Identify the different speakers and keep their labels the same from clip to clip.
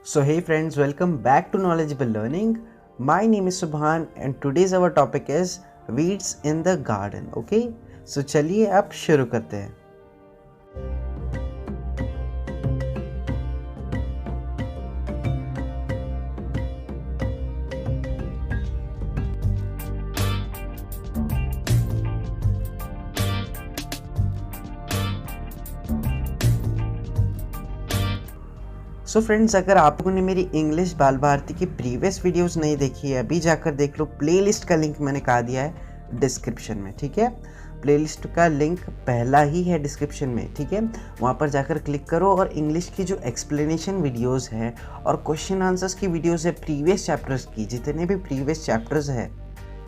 Speaker 1: So hey friends, welcome back to Knowledgeable Learning. My name is Subhan and today's our topic is weeds in the garden. Okay? So चलिए अब शुरू करते हैं. So friends, अगर आप लोगों ने मेरी इंग्लिश बाल भारती की प्रीवियस वीडियोस नहीं देखी है, अभी जाकर देख लो. प्लेलिस्ट का लिंक मैंने कहा दिया है डिस्क्रिप्शन में. ठीक है, प्लेलिस्ट का लिंक पहला ही है डिस्क्रिप्शन में. ठीक है, वहाँ पर जाकर क्लिक करो और इंग्लिश की जो एक्सप्लेनेशन वीडियोस है और क्वेश्चन आंसर्स की वीडियोस है प्रीवियस चैप्टर्स की, जितने भी प्रीवियस चैप्टर्स है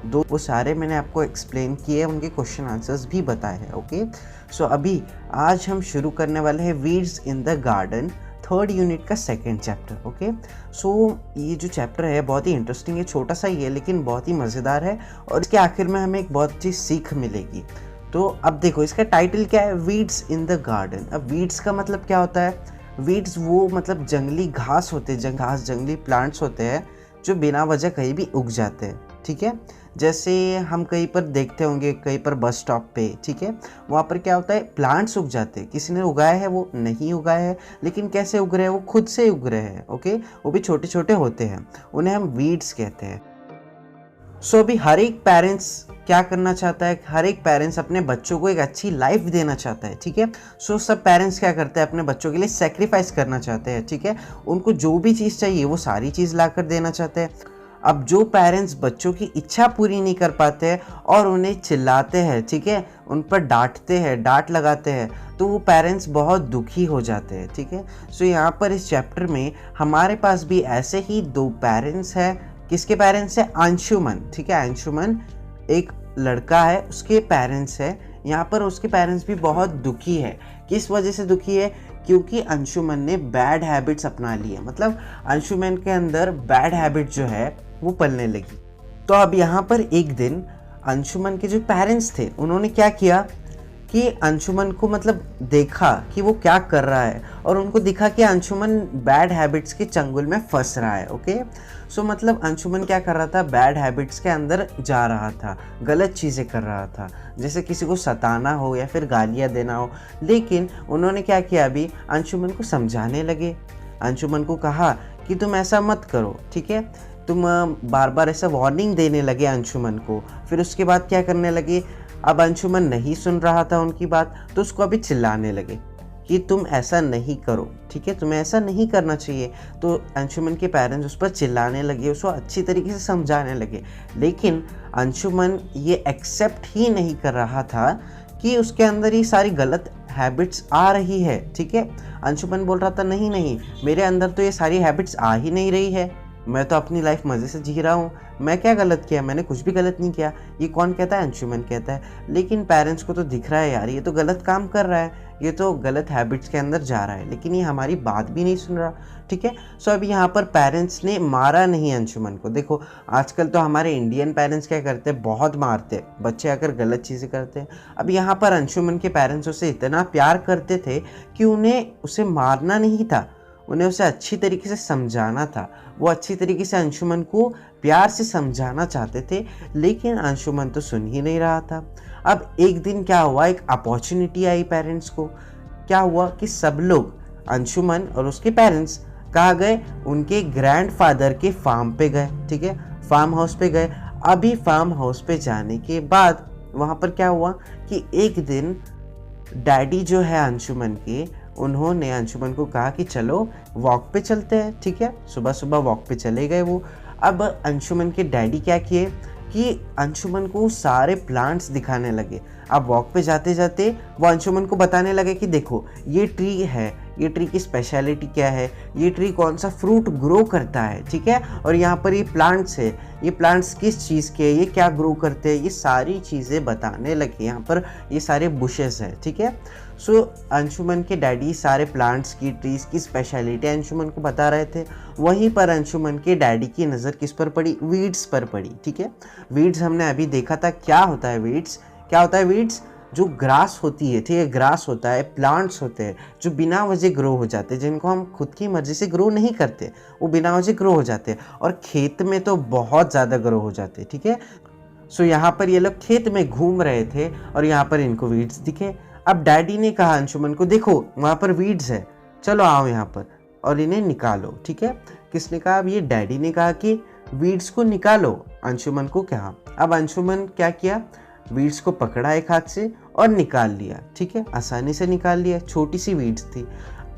Speaker 1: वो सारे मैंने आपको एक्सप्लेन किए, उनके क्वेश्चन आंसर्स भी बताए हैं. ओके, सो अभी आज हम शुरू करने वाले हैं weeds in the garden, third unit का सेकेंड चैप्टर. ओके, सो ये जो चैप्टर है बहुत ही इंटरेस्टिंग है, छोटा सा ही है लेकिन बहुत ही मज़ेदार है और इसके आखिर में हमें एक बहुत अच्छी सीख मिलेगी. तो अब देखो, इसका टाइटल क्या है, वीड्स इन द गार्डन. अब वीड्स का मतलब क्या होता है? वीड्स वो मतलब जंगली घास होते हैं, जंगली प्लांट्स होते हैं जो बिना वजह कहीं भी उग जाते हैं. ठीक है, जैसे हम कहीं पर देखते होंगे, कहीं पर बस स्टॉप पे. ठीक है, वहाँ पर क्या होता है, प्लांट्स उग जाते हैं. किसी ने उगाया है, वो नहीं उगाया है, लेकिन कैसे उग रहे हैं, वो खुद से उग रहे हैं. ओके, वो भी छोटे छोटे होते हैं, उन्हें हम वीड्स कहते हैं. सो अभी हर एक पेरेंट्स क्या करना चाहता है, हर एक पेरेंट्स अपने बच्चों को एक अच्छी लाइफ देना चाहता है. ठीक है, सो सब पेरेंट्स क्या करते हैं, अपने बच्चों के लिए सेक्रीफाइस करना चाहते हैं. ठीक है, उनको जो भी चीज़ चाहिए वो सारी चीज़ ला कर देना चाहते हैं. अब जो पेरेंट्स बच्चों की इच्छा पूरी नहीं कर पाते हैं और उन्हें चिल्लाते हैं, ठीक है, उन पर डांटते हैं, डांट लगाते हैं, तो वो पेरेंट्स बहुत दुखी हो जाते हैं. ठीक है, सो यहाँ पर इस चैप्टर में हमारे पास भी ऐसे ही दो पेरेंट्स हैं. किसके पेरेंट्स हैं? अंशुमन. ठीक है, अंशुमन एक लड़का है, उसके पेरेंट्स है. यहाँ पर उसके पेरेंट्स भी बहुत दुखी है. किस वजह से दुखी है? क्योंकि अंशुमन ने बैड हैबिट्स अपना ली है. मतलब अंशुमन के अंदर बैड हैबिट जो है वो पलने लगी. तो अब यहाँ पर एक दिन अंशुमन के जो पेरेंट्स थे उन्होंने क्या किया कि अंशुमन को मतलब देखा कि वो क्या कर रहा है और उनको दिखा कि अंशुमन बैड हैबिट्स के चंगुल में फंस रहा है. ओके, सो मतलब अंशुमन क्या कर रहा था, बैड हैबिट्स के अंदर जा रहा था, गलत चीज़ें कर रहा था, जैसे किसी को सताना हो या फिर गालियाँ देना हो. लेकिन उन्होंने क्या किया, अभी अंशुमन को समझाने लगे. अंशुमन को कहा कि तुम ऐसा मत करो. ठीक है, तुम बार बार ऐसा वार्निंग देने लगे अंशुमन को. फिर उसके बाद क्या करने लगे, अब अंशुमन नहीं सुन रहा था उनकी बात, तो उसको अभी चिल्लाने लगे कि तुम ऐसा नहीं करो. ठीक है, तुम्हें ऐसा नहीं करना चाहिए. तो अंशुमन के पेरेंट्स उस पर चिल्लाने लगे, उसको अच्छी तरीके से समझाने लगे. लेकिन अंशुमन ये एक्सेप्ट ही नहीं कर रहा था कि उसके अंदर ये सारी गलत हैबिट्स आ रही है. ठीक है, अंशुमन बोल रहा था नहीं नहीं, मेरे अंदर तो ये सारी हैबिट्स आ ही नहीं रही है, मैं तो अपनी लाइफ मज़े से जी रहा हूँ, मैं क्या गलत किया, मैंने कुछ भी गलत नहीं किया. ये कौन कहता है? अंशुमन कहता है. लेकिन पेरेंट्स को तो दिख रहा है यार, ये तो गलत काम कर रहा है, ये तो गलत हैबिट्स के अंदर जा रहा है, लेकिन ये हमारी बात भी नहीं सुन रहा. ठीक है, सो अभी यहाँ पर पेरेंट्स ने मारा नहीं अंशुमन को. देखो आजकल तो हमारे इंडियन पेरेंट्स क्या करते हैं, बहुत मारते हैं बच्चे अगर गलत चीज़ें करते हैं. अब यहाँ पर अंशुमन के पेरेंट्स उसे इतना प्यार करते थे कि उन्हें उसे मारना नहीं था, उन्हें उसे अच्छी तरीके से समझाना था. वो अच्छी तरीके से अंशुमन को प्यार से समझाना चाहते थे, लेकिन अंशुमन तो सुन ही नहीं रहा था. अब एक दिन क्या हुआ, एक अपॉर्चुनिटी आई पेरेंट्स को. क्या हुआ कि सब लोग, अंशुमन और उसके पेरेंट्स कहाँ गए, उनके ग्रैंडफादर के फार्म पे गए. ठीक है, फार्म हाउस पे गए. अभी फार्म हाउस पे जाने के बाद वहाँ पर क्या हुआ कि एक दिन डैडी जो है अंशुमन के, उन्होंने अंशुमन को कहा कि चलो वॉक पे चलते हैं. ठीक है, सुबह सुबह वॉक पे चले गए वो. अब अंशुमन के डैडी क्या किए कि अंशुमन को सारे प्लांट्स दिखाने लगे. अब वॉक पे जाते जाते वो अंशुमन को बताने लगे कि देखो ये ट्री है, ये ट्री की स्पेशलिटी क्या है, ये ट्री कौन सा फ्रूट ग्रो करता है. ठीक है, और यहाँ पर ये प्लांट्स है, ये प्लांट्स किस चीज़ के, ये क्या ग्रो करते हैं, ये सारी चीज़ें बताने लगे. यहाँ पर ये सारे बुशेस है. ठीक है, सो अंशुमन के डैडी सारे प्लांट्स की, ट्रीज़ की स्पेशलिटी अंशुमन को बता रहे थे. वहीं पर अंशुमन के डैडी की नज़र किस पर पड़ी, वीड्स पर पड़ी. ठीक है, वीड्स हमने अभी देखा था क्या होता है वीड्स. क्या होता है वीड्स? जो ग्रास होती है, ठीक है, ग्रास होता है, प्लांट्स होते हैं जो बिना वजह ग्रो हो जाते हैं, जिनको हम खुद की मर्जी से ग्रो नहीं करते, वो बिना वजह ग्रो हो जाते हैं और खेत में तो बहुत ज़्यादा ग्रो हो जाते हैं, ठीक है। सो यहाँ पर ये लोग खेत में घूम रहे थे और यहाँ पर इनको वीड्स दिखे। अब डैडी ने कहा अंशुमन को, देखो वहाँ पर वीड्स है, चलो आओ यहाँ पर और इन्हें निकालो, ठीक है। किसने कहा? अब ये डैडी ने कहा कि वीड्स को निकालो, अंशुमन को कहा। अब अंशुमन क्या किया? वीड्स को पकड़ा एक हाथ से और निकाल लिया, ठीक है, आसानी से निकाल लिया, छोटी सी वीड्स थी।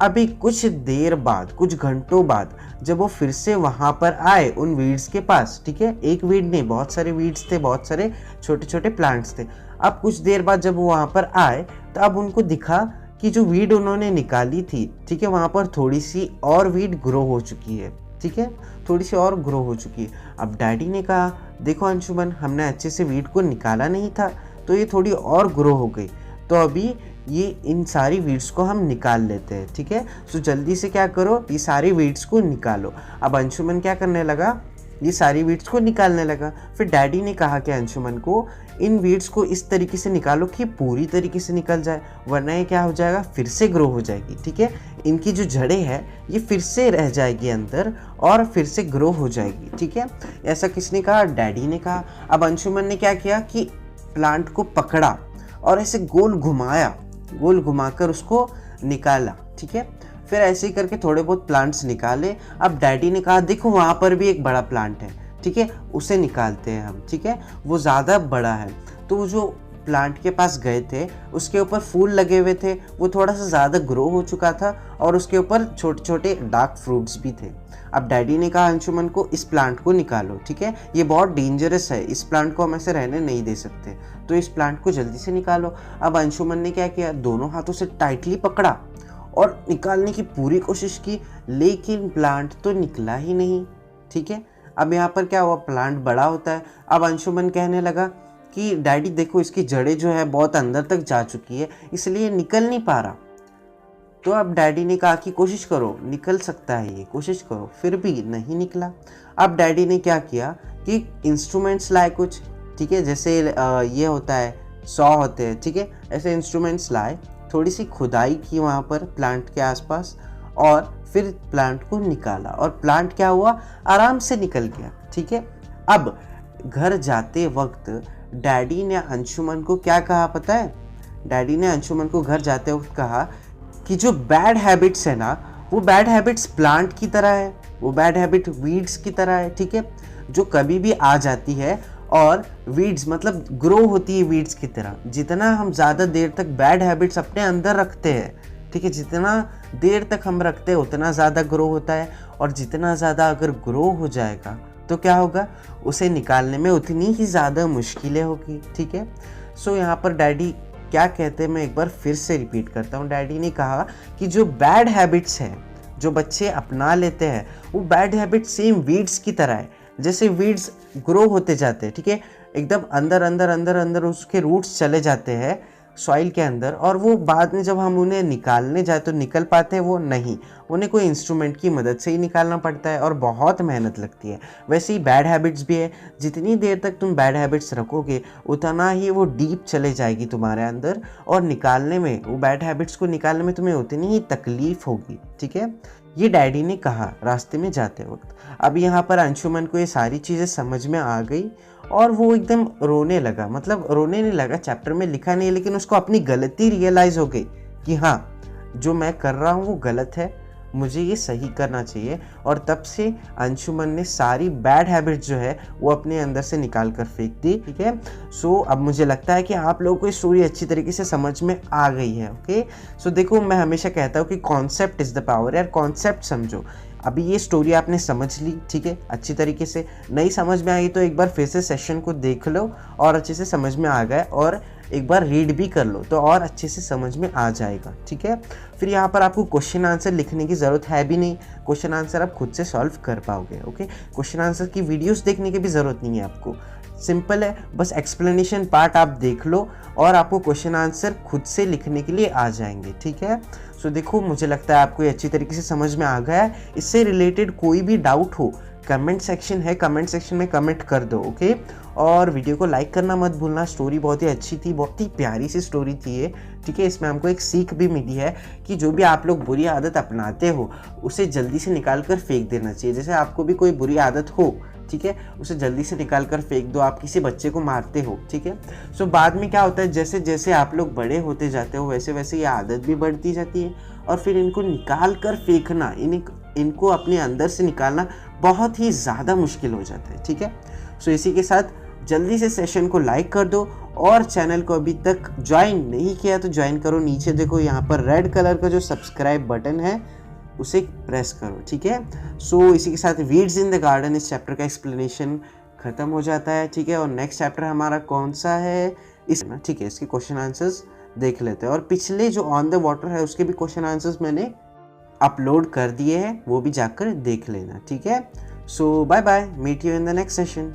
Speaker 1: अभी कुछ देर बाद, कुछ घंटों बाद जब वो फिर से वहाँ पर आए उन वीड्स के पास, ठीक है, एक वीड नहीं, बहुत सारे वीड्स थे, बहुत सारे छोटे छोटे प्लांट्स थे। अब कुछ देर बाद जब वो वहाँ पर आए तो अब उनको दिखा कि जो वीड उन्होंने निकाली थी, ठीक है, वहाँ पर थोड़ी सी और वीड ग्रो हो चुकी है, ठीक है, थोड़ी सी और ग्रो हो चुकी है। अब डैडी ने कहा, देखो अंशुमन, हमने अच्छे से वीड को निकाला नहीं था तो ये थोड़ी और ग्रो हो गई, तो अभी ये इन सारी वीड्स को हम निकाल लेते हैं, ठीक है। सो जल्दी से क्या करो, ये सारी वीड्स को निकालो। अब अंशुमन क्या करने लगा? ये सारी वीड्स को निकालने लगा। फिर डैडी ने कहा कि अंशुमन को इन वीड्स को इस तरीके से निकालो कि पूरी तरीके से निकल जाए, वरना ये क्या हो जाएगा, फिर से ग्रो हो जाएगी, ठीक है। इनकी जो जड़ें हैं ये फिर से रह जाएगी अंदर और फिर से ग्रो हो जाएगी, ठीक है। ऐसा किसने कहा? डैडी ने कहा। अब अंशुमन ने क्या किया कि प्लांट को पकड़ा और ऐसे गोल घुमाया, गोल घुमाकर उसको निकाला, ठीक है। फिर ऐसे ही करके थोड़े बहुत प्लांट्स निकाले। अब डैडी ने कहा, देखो वहाँ पर भी एक बड़ा प्लांट है, ठीक है, उसे निकालते हैं हम, ठीक है, वो ज़्यादा बड़ा है। तो वो जो प्लांट के पास गए थे उसके ऊपर फूल लगे हुए थे, वो थोड़ा सा ज़्यादा ग्रो हो चुका था और उसके ऊपर छोटे छोटे डार्क फ्रूट्स भी थे। अब डैडी ने कहा अंशुमन को, इस प्लांट को निकालो, ठीक है, ये बहुत डेंजरस है, इस प्लांट को हम ऐसे रहने नहीं दे सकते, तो इस प्लांट को जल्दी से निकालो। अब अंशुमन ने क्या किया, दोनों हाथों से टाइटली पकड़ा और निकालने की पूरी कोशिश की, लेकिन प्लांट तो निकला ही नहीं, ठीक है। अब यहाँ पर क्या हुआ, प्लांट बड़ा होता है। अब अंशुमन कहने लगा कि डैडी देखो, इसकी जड़ें जो है बहुत अंदर तक जा चुकी है, इसलिए निकल नहीं पा रहा। तो अब डैडी ने कहा कि कोशिश करो, निकल सकता है ये, कोशिश करो। फिर भी नहीं निकला। अब डैडी ने क्या किया कि इंस्ट्रूमेंट्स लाए कुछ, ठीक है, जैसे ये होता है, सॉ होते हैं, ठीक है, ऐसे इंस्ट्रूमेंट्स लाए, थोड़ी सी खुदाई की वहाँ पर प्लांट के आसपास और फिर प्लांट को निकाला और प्लांट क्या हुआ, आराम से निकल गया, ठीक है। अब घर जाते वक्त डैडी ने अंशुमन को क्या कहा पता है? डैडी ने अंशुमन को घर जाते वक्त कहा कि जो बैड हैबिट्स है ना, वो बैड हैबिट्स प्लांट की तरह है, वो बैड हैबिट वीड्स की तरह है, ठीक है, जो कभी भी आ जाती है और वीड्स मतलब ग्रो होती है वीड्स की तरह। जितना हम ज़्यादा देर तक बैड हैबिट्स अपने अंदर रखते हैं, ठीक है, जितना देर तक हम रखते हैं उतना ज़्यादा ग्रो होता है, और जितना ज़्यादा अगर ग्रो हो जाएगा तो क्या होगा, उसे निकालने में उतनी ही ज़्यादा मुश्किलें होगी, ठीक है। सो यहाँ पर डैडी क्या कहते हैं, मैं एक बार फिर से रिपीट करता हूँ। डैडी ने कहा कि जो बैड हैबिट्स हैं जो बच्चे अपना लेते हैं, वो बैड हैबिट्स सेम वीड्स की तरह है। जैसे वीड्स ग्रो होते जाते हैं, ठीक है, एकदम अंदर अंदर अंदर अंदर उसके रूट्स चले जाते हैं सॉइल के अंदर, और वो बाद में जब हम उन्हें निकालने जाए तो निकल पाते हैं वो नहीं, उन्हें कोई इंस्ट्रूमेंट की मदद से ही निकालना पड़ता है और बहुत मेहनत लगती है। वैसे ही बैड हैबिट्स भी है, जितनी देर तक तुम बैड हैबिट्स रखोगे उतना ही वो डीप चले जाएगी तुम्हारे अंदर, और निकालने में, वो बैड हैबिट्स को निकालने में तुम्हें उतनी ही तकलीफ होगी, ठीक है। ये डैडी ने कहा रास्ते में जाते वक्त। अब यहाँ पर अंशुमन को ये सारी चीज़ें समझ में आ गई और वो एकदम रोने लगा, मतलब रोने नहीं लगा, चैप्टर में लिखा नहीं, लेकिन उसको अपनी गलती रियलाइज़ हो गई कि हाँ, जो मैं कर रहा हूँ वो गलत है, मुझे ये सही करना चाहिए। और तब से अंशुमन ने सारी बैड हैबिट्स जो है वो अपने अंदर से निकाल कर फेंक दी, ठीक है। सो अब मुझे लगता है कि आप लोगों को ये स्टोरी अच्छी तरीके से समझ में आ गई है, ओके। सो देखो, मैं हमेशा कहता हूँ कि कॉन्सेप्ट इज़ द पावर, यार कॉन्सेप्ट समझो। अभी ये स्टोरी आपने समझ ली, ठीक है, अच्छी तरीके से। नहीं समझ में आई तो एक बार फिर से सेशन को देख लो और अच्छे से समझ में आ गए, और एक बार रीड भी कर लो तो और अच्छे से समझ में आ जाएगा, ठीक है। फिर यहाँ पर आपको क्वेश्चन आंसर लिखने की ज़रूरत है भी नहीं, क्वेश्चन आंसर आप खुद से सॉल्व कर पाओगे, ओके। क्वेश्चन आंसर की वीडियोस देखने की भी ज़रूरत नहीं है आपको, सिंपल है, बस एक्सप्लेनेशन पार्ट आप देख लो और आपको क्वेश्चन आंसर खुद से लिखने के लिए आ जाएंगे, ठीक है। सो देखो, मुझे लगता है आपको ये अच्छी तरीके से समझ में आ गया है। इससे रिलेटेड कोई भी डाउट हो कमेंट सेक्शन है, कमेंट सेक्शन में कमेंट कर दो, ओके। और वीडियो को लाइक करना मत भूलना। स्टोरी बहुत ही अच्छी थी, बहुत ही प्यारी सी स्टोरी थी ये, ठीक है। इसमें हमको एक सीख भी मिली है कि जो भी आप लोग बुरी आदत अपनाते हो उसे जल्दी से निकाल कर फेंक देना चाहिए। जैसे आपको भी कोई बुरी आदत हो, ठीक है, उसे जल्दी से निकाल कर फेंक दो। आप किसी बच्चे को मारते हो, ठीक है, सो बाद में क्या होता है, जैसे जैसे आप लोग बड़े होते जाते हो वैसे वैसे ये आदत भी बढ़ती जाती है और फिर इनको निकाल कर फेंकना, इनको अपने अंदर से निकालना बहुत ही ज़्यादा मुश्किल हो जाता है, ठीक है। सो इसी के साथ जल्दी से सेशन को लाइक कर दो और चैनल को अभी तक ज्वाइन नहीं किया तो ज्वाइन करो। नीचे देखो यहाँ पर रेड कलर का जो सब्सक्राइब बटन है उसे प्रेस करो, ठीक है। सो इसी के साथ वीड्स इन द गार्डन इस चैप्टर का एक्सप्लेनेशन खत्म हो जाता है, ठीक है। और नेक्स्ट चैप्टर हमारा कौन सा है इस ना, ठीक है, इसके क्वेश्चन आंसर्स देख लेते हैं। और पिछले जो ऑन द वाटर है उसके भी क्वेश्चन आंसर्स मैंने अपलोड कर दिए हैं, वो भी जाकर देख लेना, ठीक है। So bye bye, meet you in the next session.